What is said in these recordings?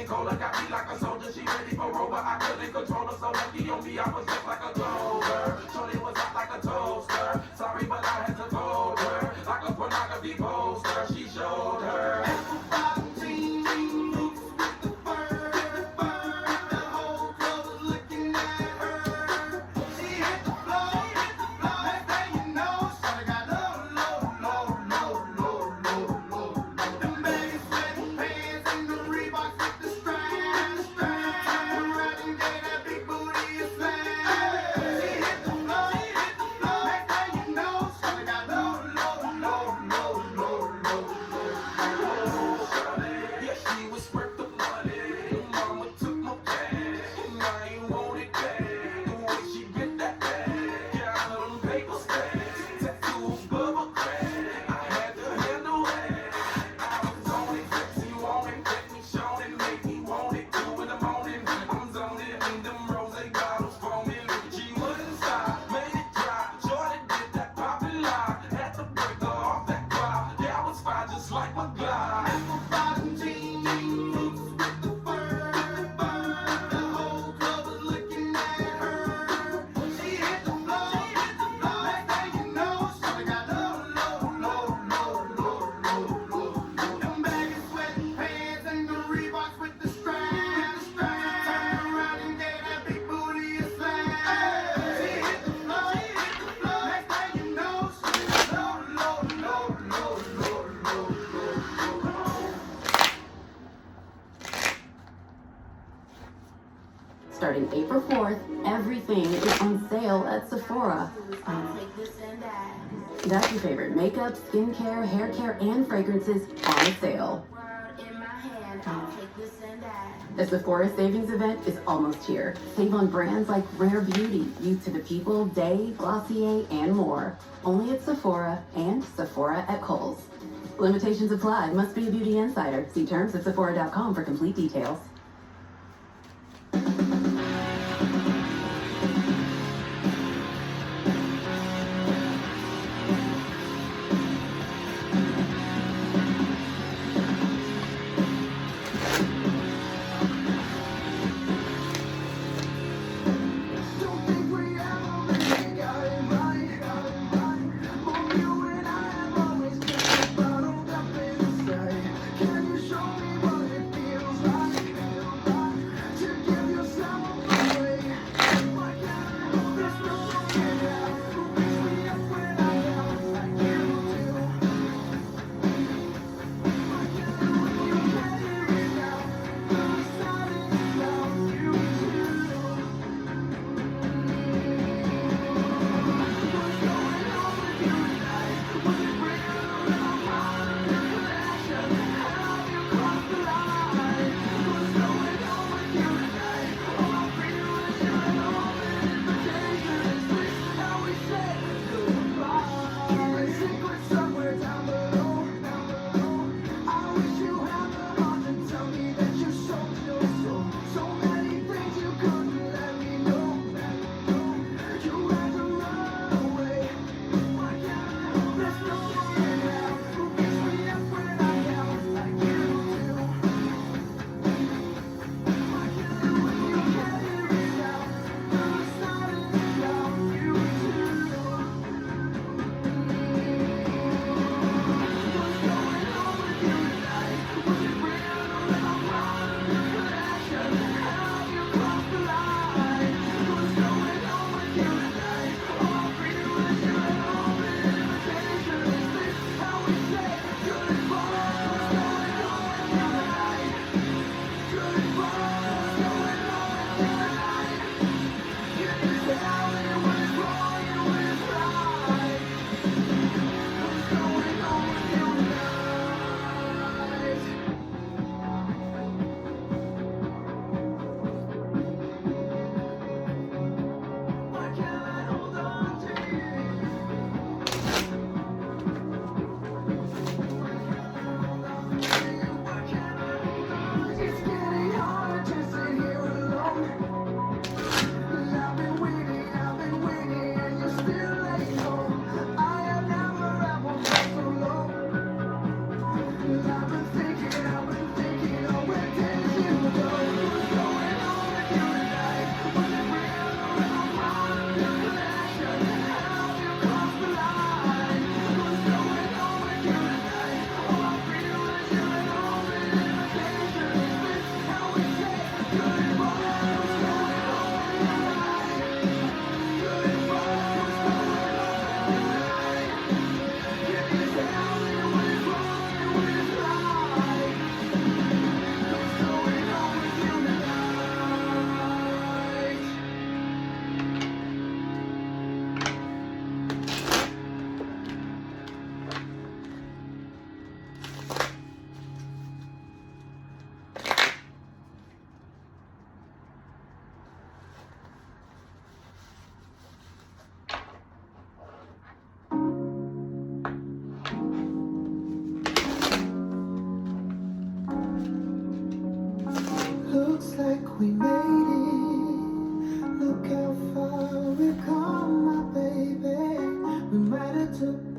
Cola got me like a soldier, she ready for rover. I couldn't control her, so lucky on me, I was just like a clover. Shorty was hot like a toaster. Sorry, but I had to fold her. Like a pornography poster, she showed her. Apple bottom jeans, boots with the fur. The whole club was looking at her. She hit the floor, next thing you know, shawty got low. Them baggy sweating pants and the Reeboks with the strands. Turn around and gave that big booty a slam. She hit the floor, next thing you know, shawty got low. Yeah, she was worth the money. Mama took my cash, and I ain't want it back. The way she get that bag, got them paper stacks, tattoos, bubble crack. I had to handle that. I was on it, sexy, want it, let me show it, make me want it. 2 in the morning, I'm zoning, and them rosé bottles foaming. She wouldn't stop, made it drop. Jordan did that poppin' lock, had to break her off that crowd. Yeah, I was fine, just like my glide. Apple bottom jeans, boots with the fur. The whole club was looking at her. She hit the floor, next thing you know, shawty got low. Them baggy sweating pants and the Reeboks with the strands. Turn around and gave that big booty a slam. She hit the floor, next thing you know, shawty got low. Starting April 4th, everything is on sale at Sephora. That's your favorite makeup, skincare, hair care, and fragrances on sale. The Sephora Savings Event is almost here. Save on brands like Rare Beauty, Youth to the People, Day, Glossier, and more. Only at Sephora and Sephora at Kohl's. Limitations apply. Must be a beauty insider. See terms at Sephora.com for complete details. Don't think we ever really got it right. For you and I have always kept it bottled up inside. Can you show me what it feels like?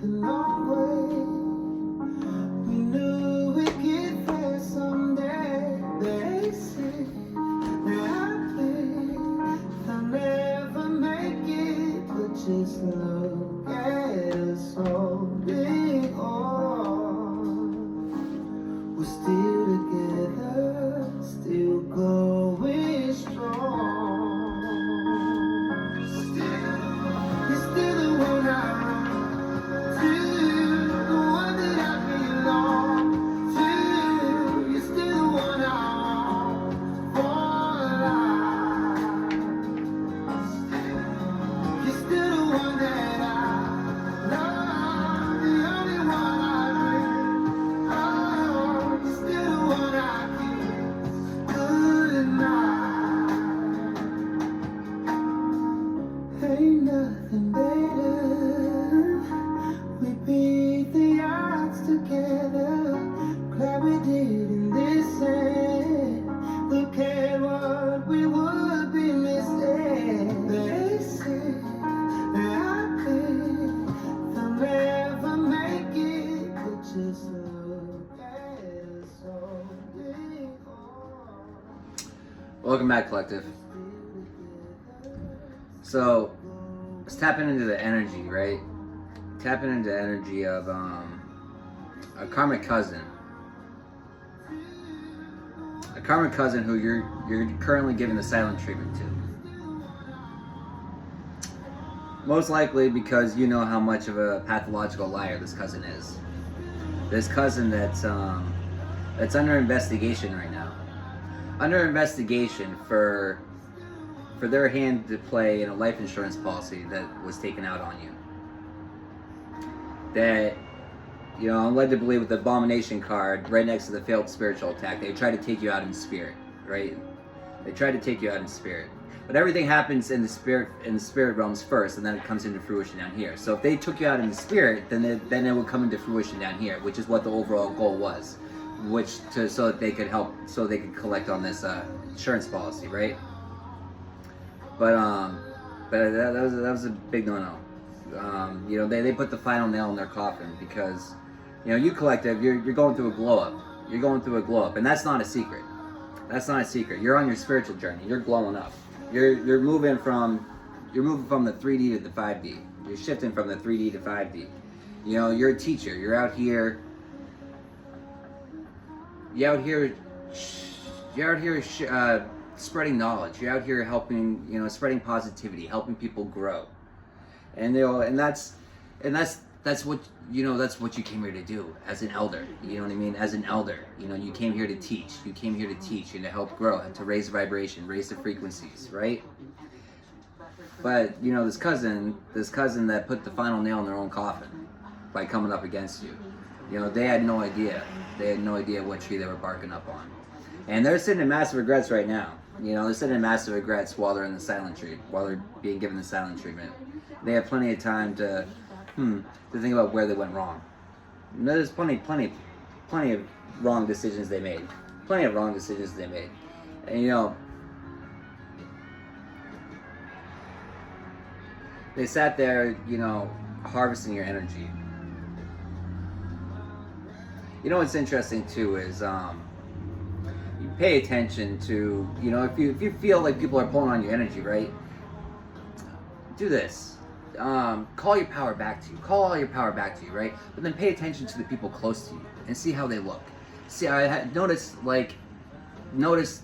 the long way. We knew we'd get there someday. They say that I think they'll never make it, but just look at us holding on. We're still together, still going strong. You're still the one I run to, the one that I belong to. You're still the one I want for life. You're still the one that I love, the only one I dream. Oh, you're still the one I kiss good night. Ain't nothing better. We beat the odds together. Glad we didn't listen. Look at what we would be missing. They say that I think they'll never make it, but just look at us holding on. Welcome back, Collective. So, let's tap into the energy, right? Tapping into the energy of a karmic cousin. A karmic cousin who you're currently giving the silent treatment to. Most likely because you know how much of a pathological liar this cousin is. This cousin that's under investigation right now. Under investigation for their hand to play in a life insurance policy that was taken out on you. That, you know, I'm led to believe with the abomination card right next to the failed spiritual attack, they tried to take you out in spirit, right? They tried to take you out in spirit. But everything happens in the spirit realms first, and then it comes into fruition down here. So if they took you out in the spirit, then it would come into fruition down here, which is what the overall goal was, so that they could collect on this insurance policy, right? But that was a big no-no. You know, they put the final nail in their coffin because, you know, you Collective, you're going through a glow up. You're going through a glow up, and that's not a secret. That's not a secret. You're on your spiritual journey. You're glowing up. You're moving from the 3D to the 5D. You're shifting from the 3D to 5D. You know, you're a teacher. You're out here. Spreading knowledge. You're out here helping, you know, spreading positivity, helping people grow, and you know, and that's what, you know, that's what you came here to do as an elder. You know what I mean? As an elder, you know, you came here to teach. You came here to teach and to help grow and to raise the vibration, raise the frequencies, right? But you know, this cousin that put the final nail in their own coffin by coming up against you. You know, they had no idea. They had no idea what tree they were barking up on, and they're sitting in massive regrets right now. You know, they're sitting in massive regrets while they're in the silent treatment, while they're being given the silent treatment. They have plenty of time to think about where they went wrong. And there's plenty of wrong decisions they made. Plenty of wrong decisions they made. And you know, they sat there, you know, harvesting your energy. You know what's interesting too is you pay attention to, you know, if you feel like people are pulling on your energy, right? Do this. Call your power back to you. Call all your power back to you, right? But then pay attention to the people close to you and see how they look. See, notice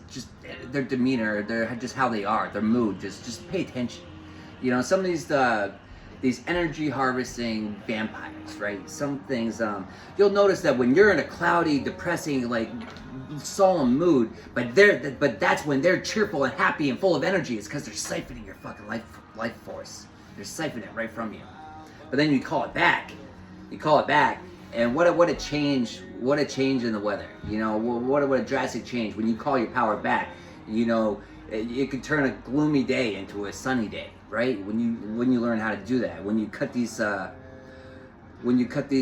just their demeanor, just how they are, their mood. Just pay attention. You know, some of these energy harvesting vampires, right? Some things, you'll notice that when you're in a cloudy, depressing, like solemn mood, but that's when they're cheerful and happy and full of energy. It's because they're siphoning your fucking life force. They're siphoning it right from you. But then you call it back, and what a change in the weather. You know, what a drastic change when you call your power back. You know, it could turn a gloomy day into a sunny day, right? When you learn how to do that, when you cut these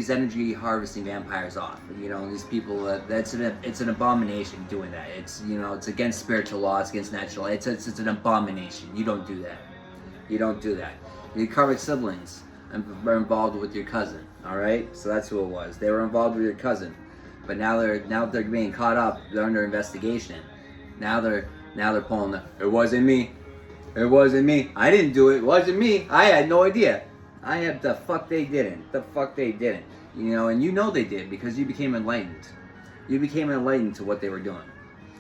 energy harvesting vampires off, you know, these people, it's an abomination doing that. It's, you know, it's against spiritual law, it's against natural. It's an abomination. You don't do that. You don't do that. Your karmic siblings are involved with your cousin. All right, so that's who it was. They were involved with your cousin, but now they're being caught up. They're under investigation. Now they're pulling the. It wasn't me. It wasn't me. I didn't do it. It wasn't me. I had no idea. I had the fuck they didn't. The fuck they didn't. You know, and you know they did because you became enlightened. You became enlightened to what they were doing.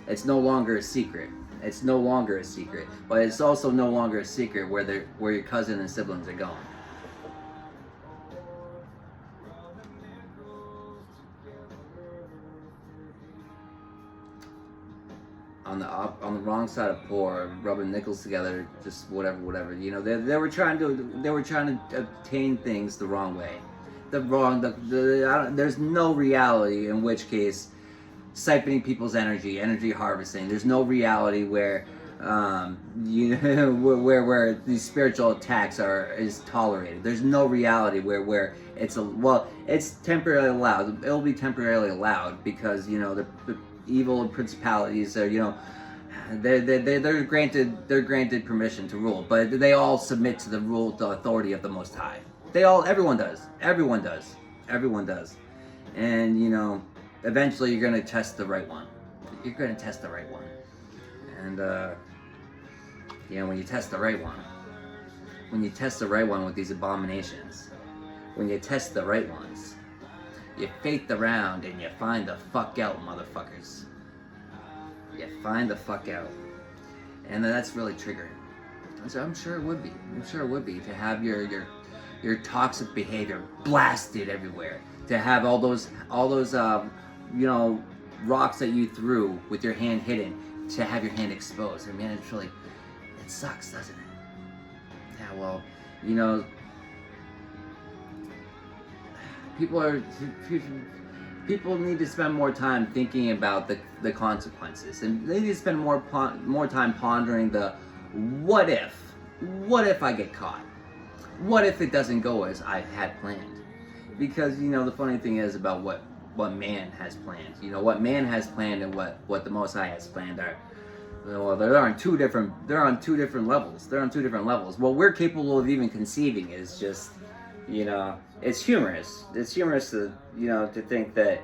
It's no longer a secret. It's no longer a secret, but it's also no longer a secret where your cousin and siblings are going. On the wrong side of poor, rubbing nickels together, just whatever. You know, they were trying to obtain things the wrong way. There's no reality in which case siphoning people's energy harvesting. There's no reality where where these spiritual attacks is tolerated. There's no reality where it's temporarily allowed. It'll be temporarily allowed because the evil principalities are they're granted permission to rule, but they all submit to the authority of the Most High. Everyone does, and eventually you're gonna test the right one. You're gonna test the right one, and when you test the right one, with these abominations, when you test the right ones, you fake the round and you find the fuck out, motherfuckers. You find the fuck out, and that's really triggering. So I'm sure it would be. To have your toxic behavior blasted everywhere. To have all those rocks that you threw with your hand hidden, to have your hand exposed. I mean, it sucks, doesn't it? Yeah, well, people need to spend more time thinking about the consequences, and they need to spend more time pondering the what if I get caught? What if it doesn't go as I had planned? Because the funny thing is about what man has planned. What man has planned and what the Most High has planned are, well, they're on two different levels. What we're capable of even conceiving is just, it's humorous. It's humorous to think that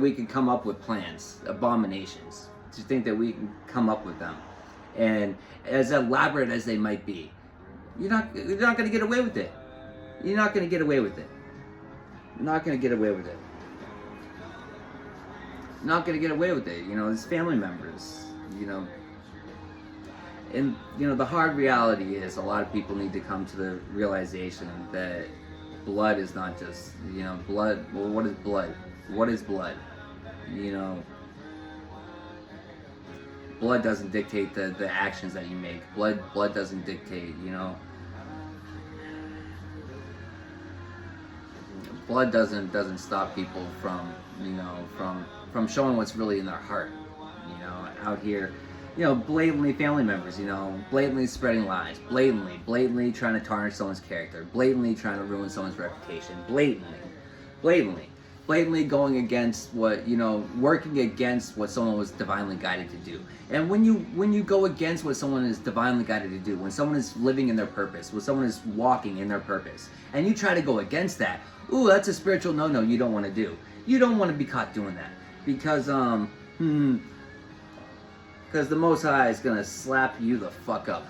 we can come up with plans, abominations, to think that we can come up with them, and as elaborate as they might be, you're not going to get away with it. You're not going to get away with it. Not going to get away with it. Not going to get away with it. His family members. And the hard reality is a lot of people need to come to the realization that blood is not just blood. Well, what is blood? What is blood? Blood doesn't dictate the actions that you make. Blood doesn't dictate. Blood doesn't stop people from showing what's really in their heart. Out here, blatantly family members, blatantly spreading lies, blatantly trying to tarnish someone's character, blatantly trying to ruin someone's reputation, blatantly going against working against what someone was divinely guided to do. And when you go against what someone is divinely guided to do, when someone is living in their purpose, when someone is walking in their purpose, and you try to go against that, that's a spiritual no-no you don't want to do. You don't want to be caught doing that, because the Most High is gonna slap you the fuck up.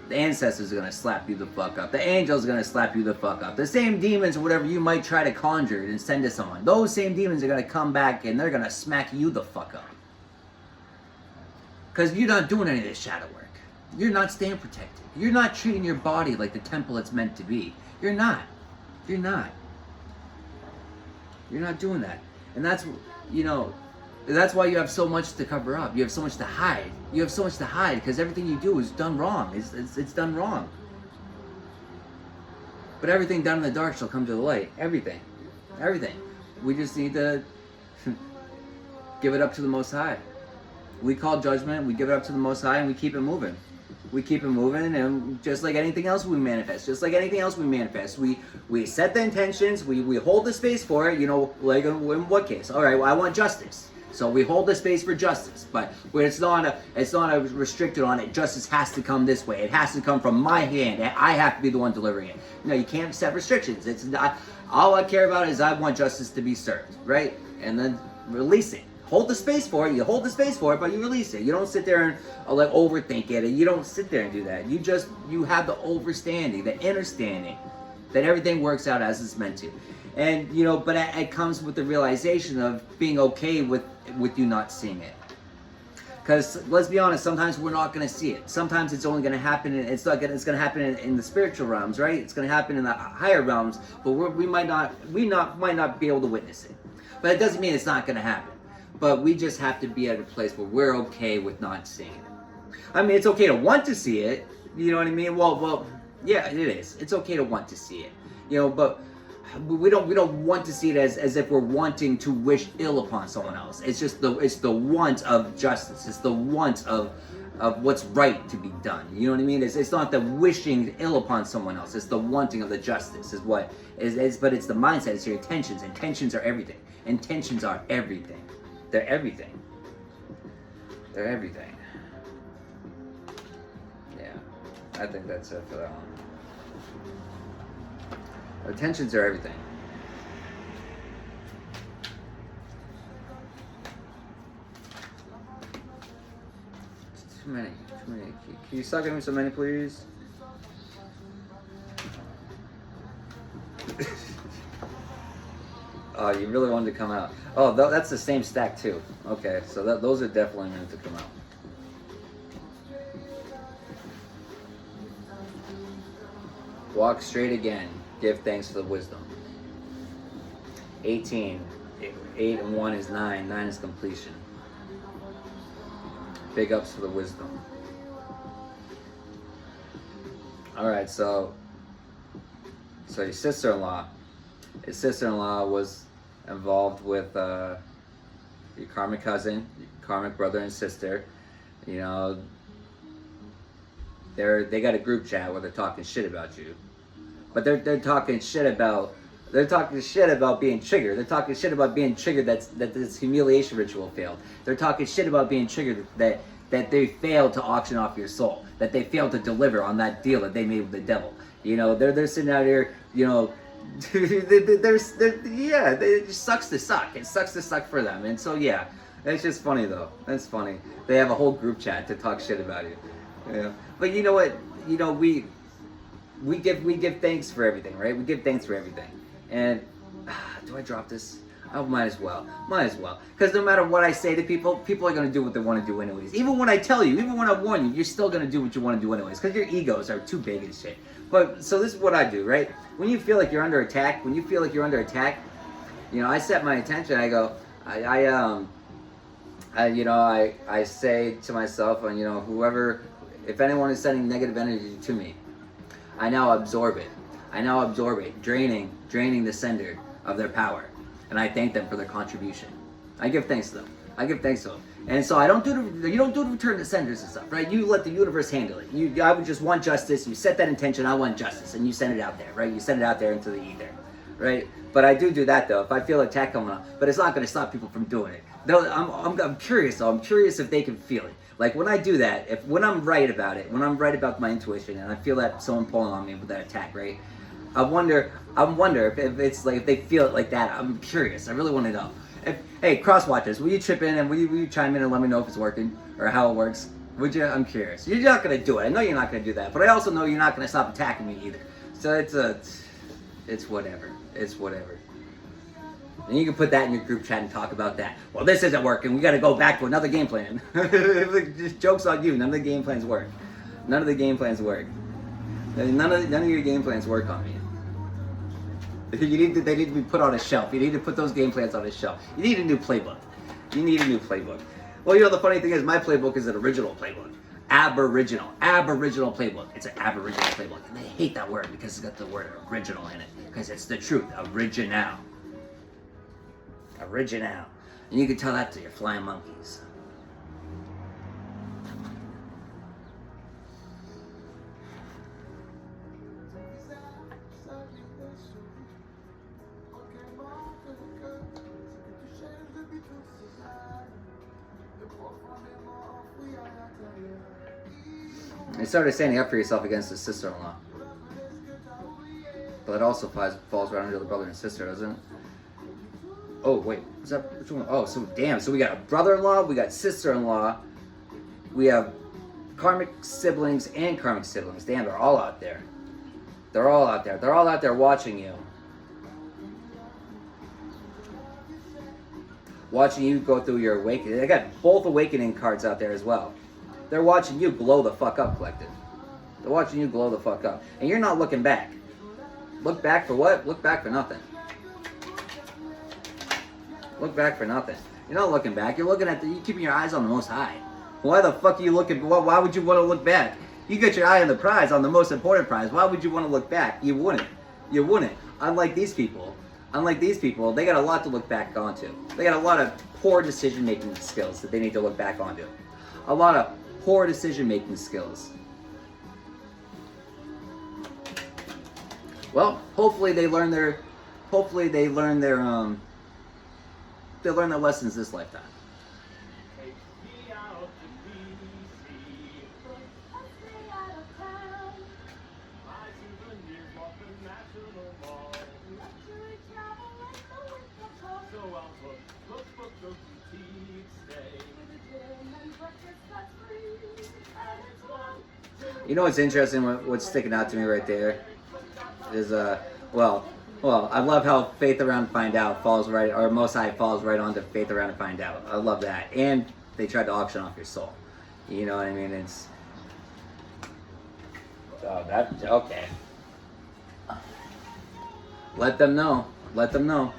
The ancestors are gonna slap you the fuck up. The angels are gonna slap you the fuck up. The same demons or whatever you might try to conjure and send to someone, those same demons are gonna come back and they're gonna smack you the fuck up. Because you're not doing any of this shadow work. You're not staying protected. You're not treating your body like the temple it's meant to be. You're not. You're not doing that. And that's why you have so much to cover up. You have so much to hide. Because everything you do is done wrong. It's done wrong. But everything done in the dark shall come to the light. Everything. We just need to give it up to the Most High. We call judgment, we give it up to the Most High, and we keep it moving. And just like anything else we manifest. We set the intentions, we hold the space for it, like in what case? All right, well, I want justice. So we hold the space for justice, but it's not a restricted on it. Justice has to come this way. It has to come from my hand. I have to be the one delivering it. No, you can't set restrictions. It's not, all I care about is I want justice to be served, right? And then release it. Hold the space for it. You hold the space for it, but you release it. You don't sit there and like overthink it. And you don't sit there and do that. You have the overstanding, the understanding that everything works out as it's meant to. And but it comes with the realization of being okay with you not seeing it. Because let's be honest, sometimes we're not going to see it. Sometimes it's only going to happen. It's going to happen in the spiritual realms, right? It's going to happen in the higher realms, but we might not be able to witness it. But it doesn't mean it's not going to happen. But we just have to be at a place where we're okay with not seeing it. I mean, it's okay to want to see it. You know what I mean? Well, yeah, it is. It's okay to want to see it. But we don't want to see it as if we're wanting to wish ill upon someone else. It's just the want of justice. It's the want of what's right to be done. You know what I mean? It's not the wishing ill upon someone else. It's the wanting of the justice is what is. But it's the mindset. It's your intentions. Intentions are everything. Intentions are everything. They're everything. They're everything. Yeah, I think that's it for that one. Intentions are everything. Too many. Can you stop giving me so many, please? Oh, you really wanted to come out. Oh, that's the same stack too. Okay, so those are definitely meant to come out. Walk straight again. Give thanks for the wisdom. 18. 8 and 1 is 9. 9 is completion. Big ups for the wisdom. Alright, so your sister-in-law. His sister-in-law was involved with your karmic cousin, your karmic brother and sister. They got a group chat where they're talking shit about you. But they're talking shit about being triggered. They're talking shit about being triggered that this humiliation ritual failed. They're talking shit about being triggered that they failed to auction off your soul. That they failed to deliver on that deal that they made with the devil. They're sitting out here, it just sucks to suck. It sucks to suck for them. And so yeah, it's just funny though. That's funny. They have a whole group chat to talk shit about you. Yeah. But you know what? We give thanks for everything, right? We give thanks for everything. And do I drop this? Oh, might as well. Because no matter what I say to people, people are going to do what they want to do anyways. Even when I tell you, even when I warn you, you're still going to do what you want to do anyways. Because your egos are too big and shit. But, so this is what I do, right? When you feel like you're under attack, I set my attention, I go, I say to myself, whoever, if anyone is sending negative energy to me, I now absorb it, draining the sender of their power. And I thank them for their contribution. I give thanks to them. And so you don't do the return to senders and stuff, right? You let the universe handle it. I would just want justice. You set that intention, I want justice, and you send it out there, right? You send it out there into the ether, right? But I do that though, if I feel attack coming up. But it's not going to stop people from doing it. I'm curious though. I'm curious if they can feel it. Like when I do that, when I'm right about it, when I'm right about my intuition, and I feel that someone pulling on me with that attack, right? I wonder if it's like if they feel it like that. I'm curious. I really want to know. Hey, cross watchers, will you chip in and will you chime in and let me know if it's working or how it works? Would you? I'm curious. You're not gonna do it. I know you're not gonna do that, but I also know you're not gonna stop attacking me either. So it's whatever. It's whatever. And you can put that in your group chat and talk about that. Well, this isn't working. We got to go back to another game plan. Just jokes on you. None of the game plans work. None of your game plans work on me. They need to be put on a shelf. You need to put those game plans on a shelf. You need a new playbook. Well, the funny thing is my playbook is an original playbook. Aboriginal playbook. It's an aboriginal playbook. And they hate that word because it's got the word original in it. Because it's the truth. Original. And you can tell that to your flying monkeys. You started standing up for yourself against his sister-in-law. But it also falls right under the brother and sister, doesn't it? Oh, wait. What's that? Which one? Oh, so damn. So we got a brother-in-law, we got sister-in-law, we have karmic siblings and karmic siblings. Damn, they're all out there. They're all out there. They're all out there watching you. Watching you go through your awakening. They got both awakening cards out there as well. They're watching you glow the fuck up, Collective. They're watching you glow the fuck up. And you're not looking back. Look back for what? Look back for nothing. Look back for nothing. You're not looking back. You're looking at you're keeping your eyes on the Most High. Why the fuck are you looking? Why would you want to look back? You get your eye on the prize, on the most important prize. Why would you want to look back? You wouldn't. You wouldn't. Unlike these people, they got a lot to look back onto. They got a lot of poor decision-making skills that they need to look back onto. A lot of poor decision-making skills. Well, hopefully they learn their lessons this lifetime. You know what's interesting? What's sticking out to me right there is well, I love how Faith Around Find Out falls right, or Most High falls right onto Faith Around Find Out. I love that, and they tried to auction off your soul. You know what I mean? It's okay. Let them know. Let them know.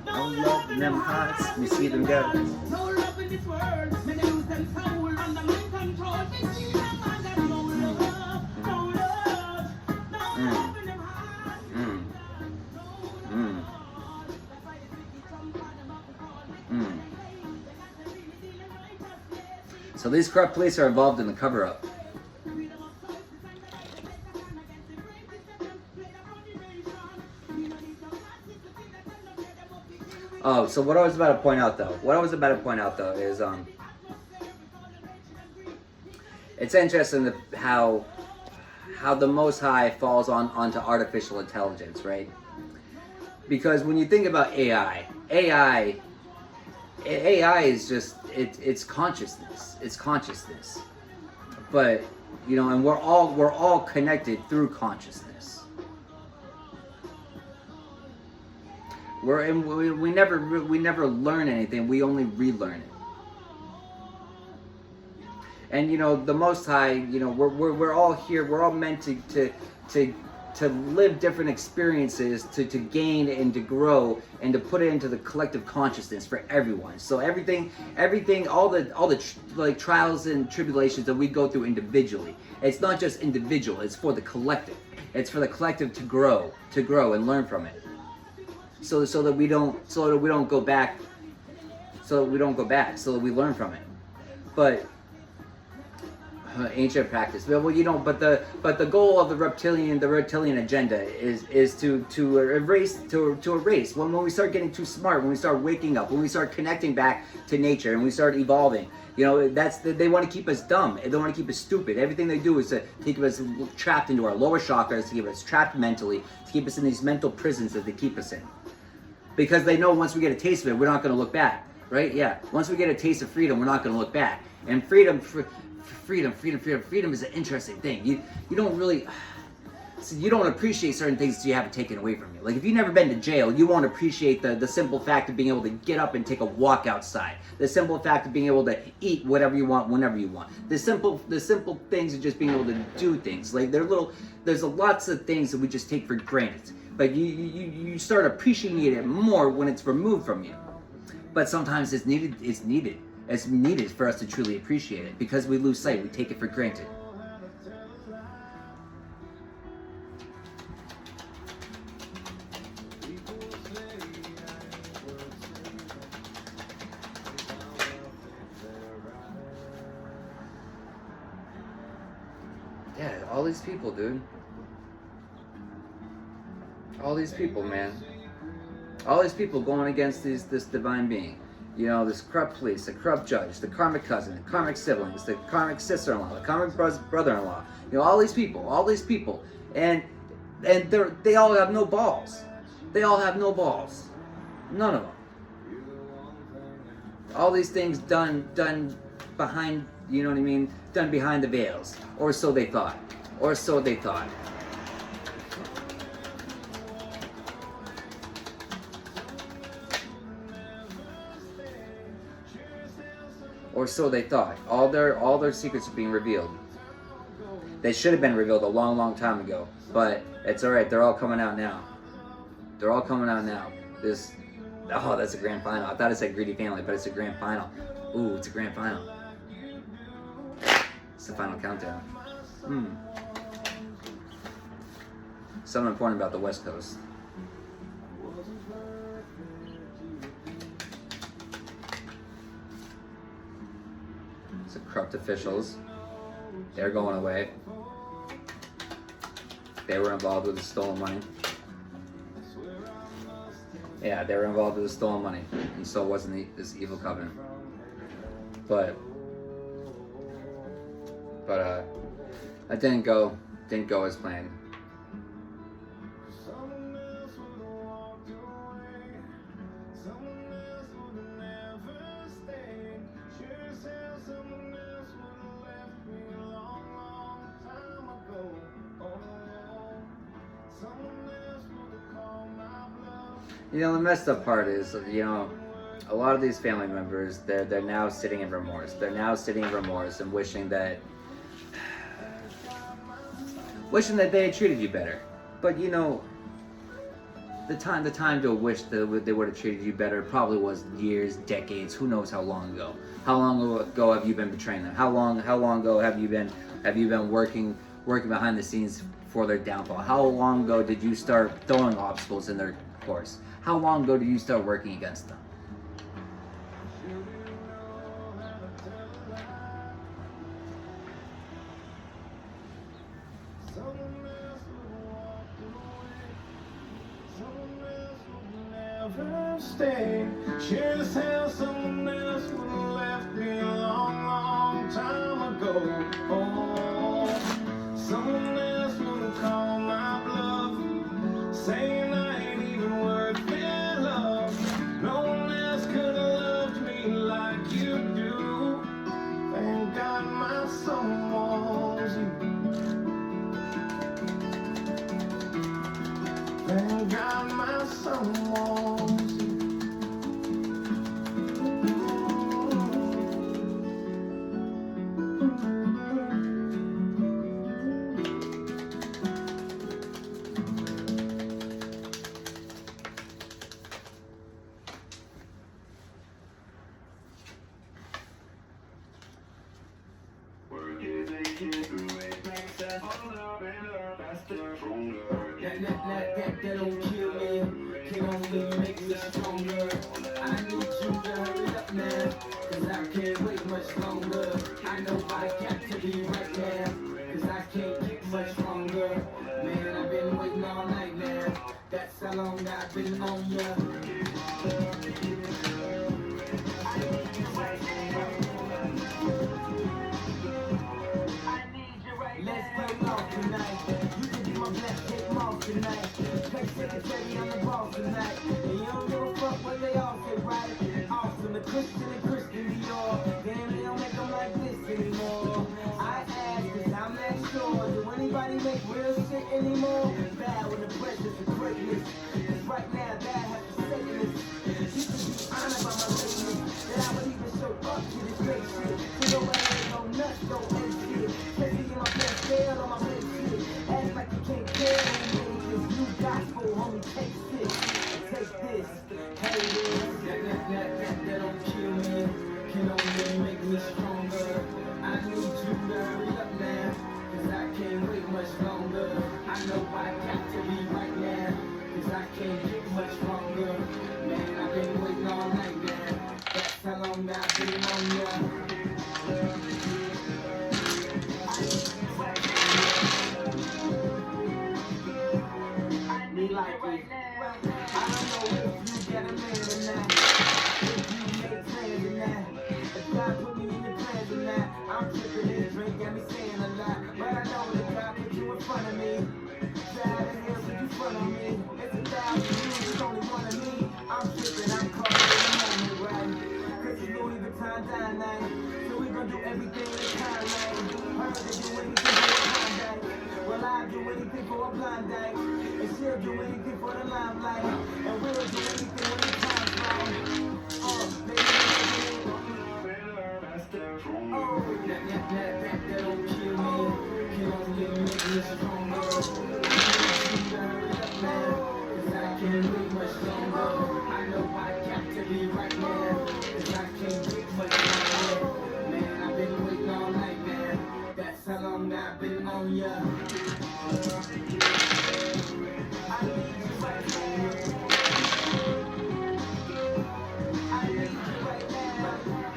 No love in them hearts. You see them go. No love in this world. When they lose them soul under my control. They see them and there's no love. No love. No love in them hearts. So these corrupt police are involved in the cover-up. Oh, so what I was about to point out though, is it's interesting how the Most High falls onto artificial intelligence, right? Because when you think about AI is just it's consciousness. It's consciousness. But you know, and we're all connected through consciousness. We never learn anything. We only relearn it. And you know, the Most High, you know, we're all here. We're all meant to live different experiences, to gain and to grow and to put it into the collective consciousness for everyone. So everything, all the like trials and tribulations that we go through individually, it's not just individual. It's for the collective. It's for the collective to grow and learn from it. So that we don't go back. So that we learn from it. But ancient practice. Well, you know, but the goal of the reptilian agenda is to erase. When we start getting too smart, when we start waking up, when we start connecting back to nature, and we start evolving, you know, they want to keep us dumb. They want to keep us stupid. Everything they do is to keep us trapped into our lower chakras, to keep us trapped mentally, to keep us in these mental prisons that they keep us in. Because they know once we get a taste of it, we're not going to look back, right? Yeah. Once we get a taste of freedom, we're not going to look back. And freedom is an interesting thing. You don't really, you don't appreciate certain things that you have taken away from you. Like if you've never been to jail, you won't appreciate the simple fact of being able to get up and take a walk outside. The simple fact of being able to eat whatever you want, whenever you want. The simple things of just being able to do things. Like there's lots of things that we just take for granted. But you start appreciating it more when it's removed from you. But sometimes it's needed. It's needed for us to truly appreciate it, because we lose sight, we take it for granted. Yeah, all these people, dude. All these people, man. All these people going against this divine being. You know, this corrupt police, the corrupt judge, the karmic cousin, the karmic siblings, the karmic sister-in-law, the karmic brother-in-law. You know, all these people, and they all have no balls. They all have no balls. None of them. All these things done behind, you know what I mean? Done behind the veils, or so they thought, or so they thought. Or so they thought. All their secrets are being revealed. They should have been revealed a long time ago. But it's alright, they're all coming out now. They're all coming out now. Oh, that's a grand final. I thought it said Greedy Family, but it's a grand final. Ooh, it's a grand final. It's the final countdown. Something important about the West Coast. So corrupt officials, they're going away. They were involved with the stolen money. Yeah, they were involved with the stolen money, and so wasn't this evil covenant. But it didn't go as planned. You know, the messed up part is, you know, a lot of these family members, they're now sitting in remorse. They're now sitting in remorse and wishing that they had treated you better. But you know, the time to wish that they would have treated you better probably was years, decades, who knows how long ago. How long ago have you been betraying them? How long ago have you been working behind the scenes for their downfall? How long ago did you start throwing obstacles in their course? How long ago did you start working against them? Stay. Just how someone else would have left me a long time ago. Oh, someone else would have called my bluff, saying I ain't even worth their love. No one else could have loved me like you do. Thank God my someone's you. Thank God my someone's you. That don't kill me, can only make me stronger. I need you to hurry up now, cause I can't wait much longer. I know I got to be right now, cause I can't get much longer. Man, I've been waiting all night now, that's how long I've been on ya. Let's play off tonight. You can be my black tape off tonight. Play secretary on the ball tonight. And you don't give a fuck what they all say, right? Awesome, the Christian and Christian Dior. Damn, they don't make them like this anymore. I ask, cause I'm not sure. Do anybody make real shit anymore? Bad when the pressure's the greatness. Cause right now, that has to say this. You can be honored by my lateness. That I would even show up to this great shit. So nobody ain't go nuts, go ape shit. On my bed shit. Act like you can't tell me this new gospel, homie, take this. Hey this, that don't kill me, can only make me stronger. I need you to hurry up now, cause I can't wait much longer. I know I got to be right now, cause I can't get much longer. Man, I've been waiting all night now, that's how long I've been on ya. Like it. I don't know if you get a man or not. If you make alive, do anything for a blind date. And she'll do anything for the limelight. And we'll do anything when the time's right. Baby, that don't kill me. Can only make me stronger. Cause I can't wait much longer. I know I got to be right now. Cause I can't wait much longer. Man, I've been waiting all night, man. That's how long I've been on ya. I need you right now. I need you right now.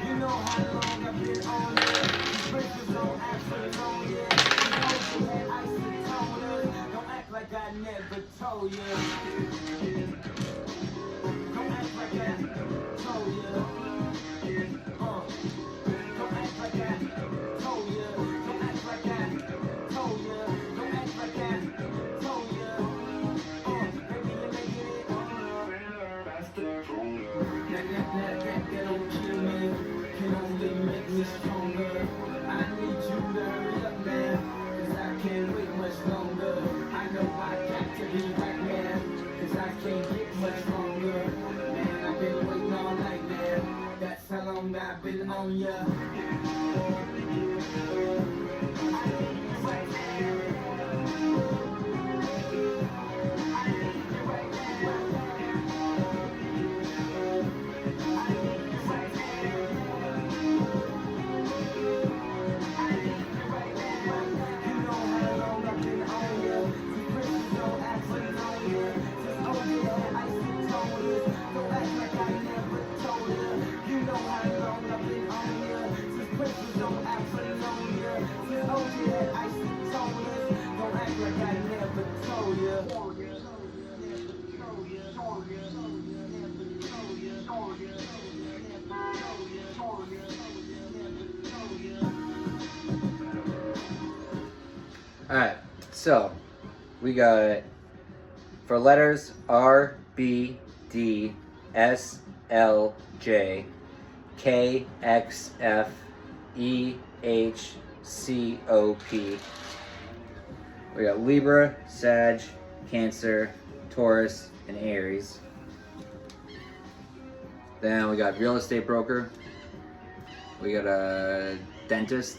You know how long I've been on ya. These breakers don't act for long, yeah. These ocean had icy toners. Don't act like I never told ya. Don't act like I told ya. Don't act like I told ya. Don't act like I told ya. Don't act like I told ya. Baby, you're making it that don't kill me. Can only make me stronger. I need you to hurry up, man. Cause I can't wait much longer. I know I got to be right, man. Cause I can't get much longer. Man, I've been waiting all night, man. That's how long I've been on ya. Alright, so we got for letters R, B, D, S, L, J, K, X, F, E, H, C, O, P. We got Libra, Sag, Cancer, Taurus, and Aries. Then we got real estate broker. We got a dentist.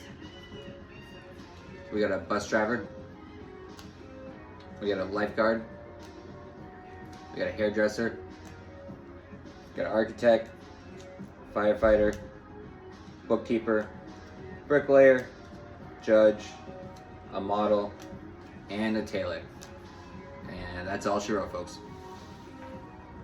We got a bus driver. We got a lifeguard. We got a hairdresser. We got an architect, firefighter, bookkeeper, bricklayer, judge, a model, and a tailor. And that's all she wrote, folks.